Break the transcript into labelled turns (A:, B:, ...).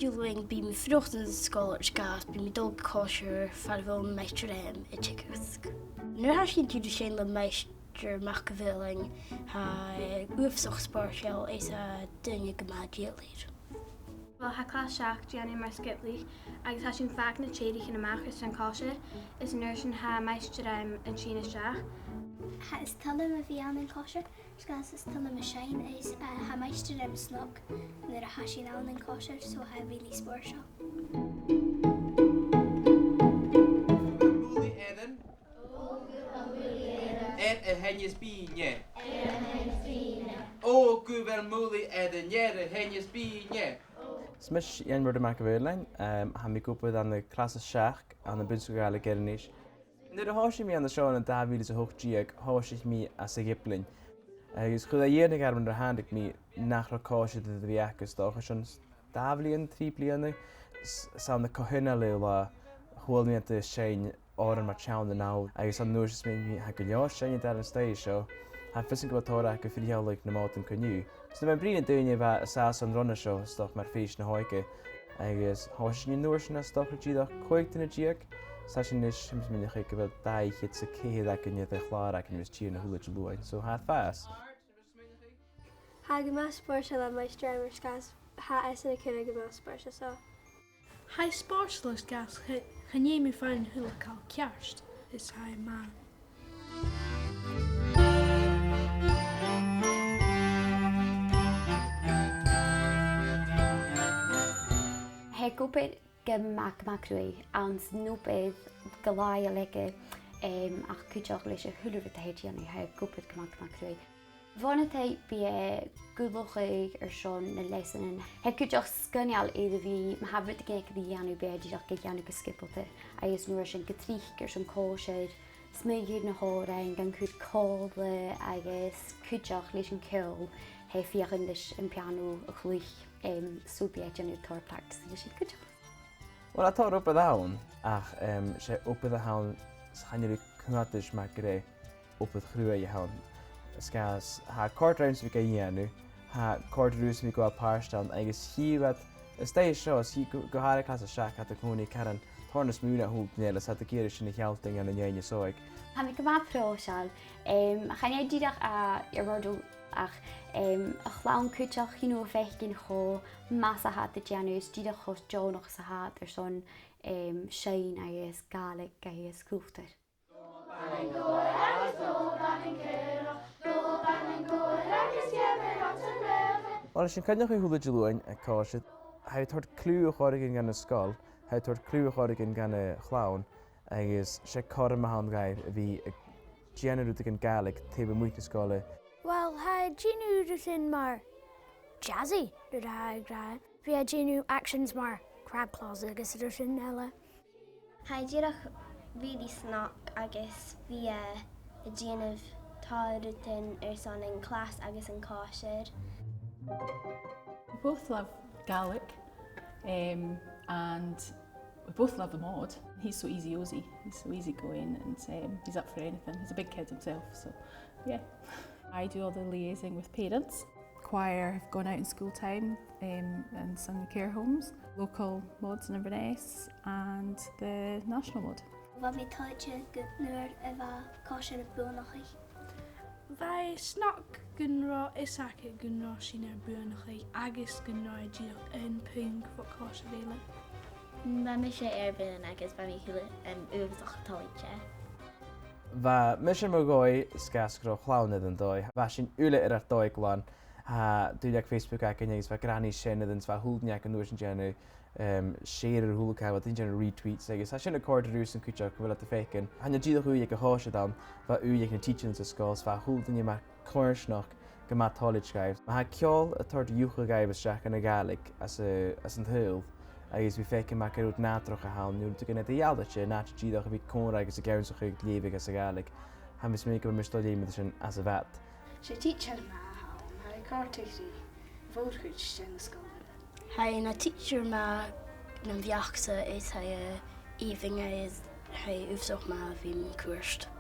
A: Dúling bí mi frucht in scoil gas bí mi dul còisir farfil meistr I teagasg. Nuair has sin tú sé le meistr macaveiling ha uafsoch spáirseáil is a duine go má díalaír.
B: Well, ha clás seach dèanamh skiplí, agus ha sin Faic na téirich in amachchas an còisir, is an sin ha meistr an sína seach.
C: Ha is talim a bhí an còisir, sgas is talim a seinn is ha meistr snog, nuair a ha sin an còisir, so ha bhí ní spáirseáil.
D: A hennis bíne. Ó gúbhar múlaí a hennis bíne.
E: Smis Iain-Murdo macaveiling, ha mi gwybod an y clas y seach an y bun-sgoile Gaelic Primary. Nid o hosi mi an y sioen yn 2008 hosi mi a Sigiplin. Ys chwyd a ie'n ag arwen yr handig mi nach ro còisir dy fi agus doch a sion 2 blion, 3 blion sa'n y cohynna le la hwyl mi at y seinn o'r ma chawn y naw agus an nŵr sy'n mi ha gylio seinn dar yn stau sio. Ha ffysyn gwybod tora ac y ffiliawlig na mod yn cynnu. So mae'n brin yn dweud fa y sas o'n ronna sio stoch mae'r ffeis na hoige. Agus hoes ni'n nŵr sy'n stoch yr gyddoch coig dyn y giag. Sa sy'n nes sy'n mynd i chi gyfod 2 hyd sy'n cyhyd ac yn ydych chlar ac yn ymwys tîr na hwylid y lwyn. So ha ffas.
F: Ha gyma spóirse le meistr am gas ha es yn y cynnig gyma spóirse so.
G: Ha spóirse le gas chynnu mi fain hwyl cael ciarst is ha ma.
H: He gwybod gymach macrwy, ans nwbydd gylai a lege ach cwydioch leis y hwylwyr y heidion ni, he gwybod gymach macrwy. Fon y tei bu gwylwchig sion na lesan yn. He cwydioch sgynial iddo fi, mae hafryd y geg di ianw bed i o'ch ianw gysgybl a ys nw'r sy'n gytrich sy'n còisir, smygyd na horain gan cwyd còmhla agus cwydioch leis yn càil, he fiach yn leis yn piano y chlwych súbiad yn yw'r tor practis yn sy'n cwydioch.
E: Wel, a tor up y ddawn, ach se up y ddawn sy'n hynny'n cyngadys mae gyda up y chrwy i hawn. Sgas, ha cort rawn sy'n fi gael ianw, ha cort rŵs sy'n fi gweld parstan, agus hi wad, ystau sio, si gohara clas o siac at y cwni caran tornas mwyn a hwg nil, as at y gyr sy'n eich hialting yn y nien i soeg.
H: Ha mi gyma prosial, chan ei dydach a Iain-Murdo ach a chlawn cwydioch chi nhw Faic yn cho mas a hat y gianwys, dydach os John o'ch sa hat ar son seinn agus Gaelic agus cruthachadh.
E: Wel, sy'n cynnig i hwylid y lwyn y còisir, haid tord clw o chorig yn gan y sgol, haid tord clw o chorig yn gan y chlawn, agus se cor yma hawn gair fi gianw rwyd yn Gaelic teb y mwyt y sgol.
C: Wel, ha genu rwthin mar jazzy, rwyd ha gra. Fi ha genu actions mar crab claws agus rwthin ela.
I: Ha dirach really snock agus fi genu tá rwthin son in class agus in còisir.
J: We both love Gaelic and we both love the mod. He's so easy-ozy, he's so easygoing and he's up for anything. He's a big kid himself, so yeah. I do all the liaising with parents. Choir have gone out in school time and sung in care homes, local mods in Inbhir Nis and the national mod.
C: Wat mi taitje goed nuur eva còisir y bhrosnaich.
G: Fai snoc gynro isac gynro sy'n bhrosnaich agus gynro I diolch yn pwng fo còisir eile.
K: Ba mi sé erbyn agus ba mi hwyl uwch taitje.
E: Fa mis yn mwgoi sgas gyda chlawn yn doi. Fa sy'n h-uile ar doi glan. Ha dwi'n Facebook ac yn fa granny sy'n ydyn fa hwlniac yn dwi'n genu share yr hwlwg hawdd yn genu retweets. Ha sy'n y cord yr ws yn cwtio cyfle at y Faic yn. Han y gydwch yw ag y Urchadan fa yw ag yn teaching yn ysgol fa hwlden yw ma cwrsnoch gyma college gaif. Ma ha ciol y tord ywch o gaif ysgrach yn y Gaelic as yn hwyl. Agus fi Faic yn mac ar wrth nadroch a hawn, niw'n dwi'n gwneud ei alda ti, nad ydych chi'n byd cwmra agus y gawn sy'ch chi'n glifig as y Gaelic. Han fes mynd i gyfer mystod i'n mynd as y fat.
A: Se teacher ma hawn, ha'i cortig si, fawrchwyd sy'n ysgol. Ha'i na teacher ma yn fiach sa eis ha'i evening ha'i ufsoch ma fi'n cwrst.